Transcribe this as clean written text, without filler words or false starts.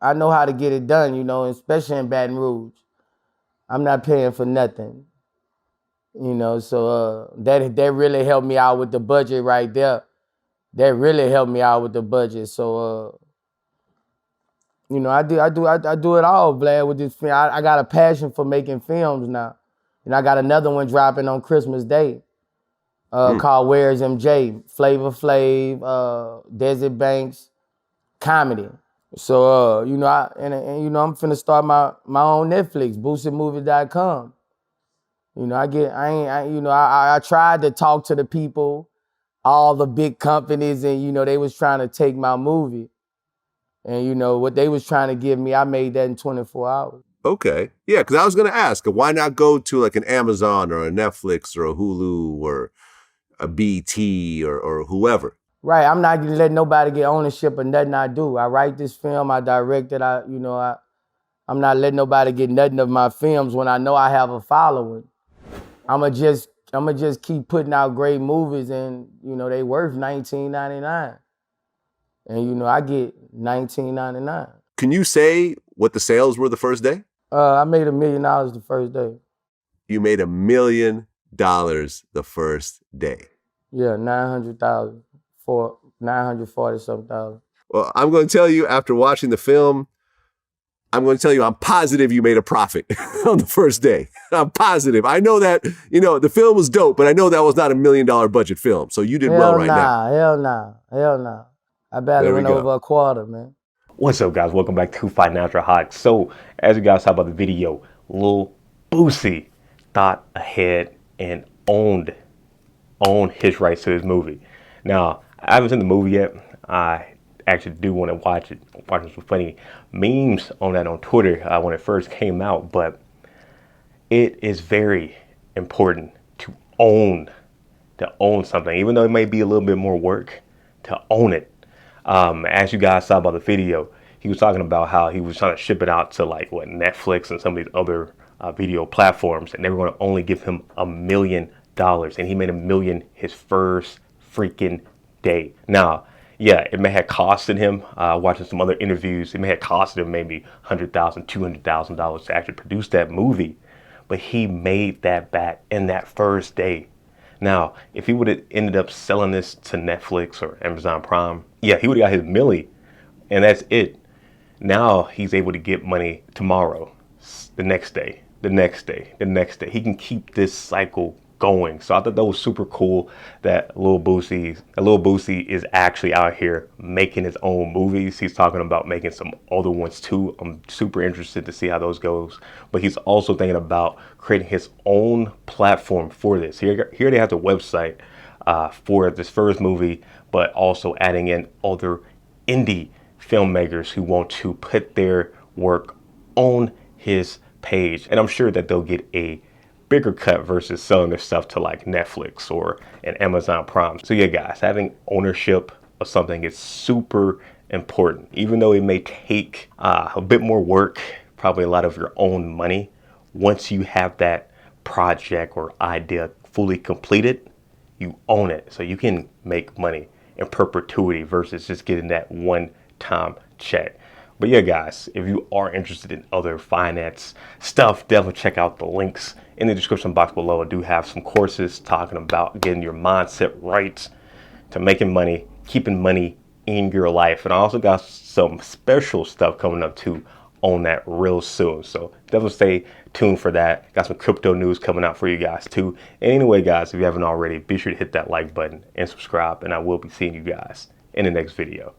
I know how to get it done, you know, especially in Baton Rouge. I'm not paying for nothing. You know, so that really helped me out with the budget right there. That really helped me out with the budget. So you know, I do it all, Vlad, with this film. I got a passion for making films now. And I got another one dropping on Christmas Day called Where's MJ? Flavor Flav, Desert Banks, comedy. So you know, and you know, I'm finna start my own Netflix, BoosieMovies.com. You know, I tried to talk to the people, all the big companies, and you know, they was trying to take my movie. And you know, what they was trying to give me, I made that in 24 hours. Okay. Yeah, because I was going to ask, why not go to like an Amazon or a Netflix or a Hulu or a BT or whoever? Right, I'm not gonna let nobody get ownership of nothing I do. I write this film, I direct it, I'm not letting nobody get nothing of my films when I know I have a following. I'ma just keep putting out great movies, and you know, they worth $19.99. And you know, I get $19.99. Can you say what the sales were the first day? I made $1 million the first day. You made $1 million the first day. Yeah, 900,000 for 940-something thousand. Well, I'm going to tell you, after watching the film, I'm positive you made a profit on the first day. I'm positive. I know that, you know, the film was dope, but I know that was not $1 million budget film. So you did well right now. Hell nah. I barely went over a quarter, man. What's up, guys? Welcome back to Financial Hot. So, as you guys saw about the video, Lil Boosie thought ahead and owned his rights to this movie. Now, I haven't seen the movie yet. I actually do want to watch it. Watching some funny memes on that on Twitter when it first came out, but it is very important to own something, even though it may be a little bit more work to own it. As you guys saw about the video, he was talking about how he was trying to ship it out to like Netflix and some of these other video platforms, and they were going to only give him $1 million, and he made $1 million his first freaking day. Now, yeah, it may have costed him, watching some other interviews, it may have costed him maybe $100,000, $200,000 to actually produce that movie, but he made that back in that first day. Now, if he would have ended up selling this to Netflix or Amazon Prime, yeah, he would have got his milli, and that's it. Now he's able to get money tomorrow, the next day, the next day, the next day. He can keep this cycle going. So I thought that was super cool that Lil Boosie is actually out here making his own movies. He's talking about making some other ones too. I'm super interested to see how those goes. But he's also thinking about creating his own platform for this. Here they have the website for this first movie, but also adding in other indie filmmakers who want to put their work on his page. And I'm sure that they'll get a bigger cut versus selling their stuff to like Netflix or an Amazon Prime. So yeah, guys, having ownership of something is super important. Even though it may take a bit more work, probably a lot of your own money, once you have that project or idea fully completed, you own it. So you can make money in perpetuity versus just getting that one-time check. But yeah, guys, if you are interested in other finance stuff, definitely check out the links in the description box below. I do have some courses talking about getting your mindset right to making money, keeping money in your life. And I also got some special stuff coming up too on that real soon. So definitely stay tuned for that. Got some crypto news coming out for you guys too. And anyway, guys, if you haven't already, be sure to hit that like button and subscribe. And I will be seeing you guys in the next video.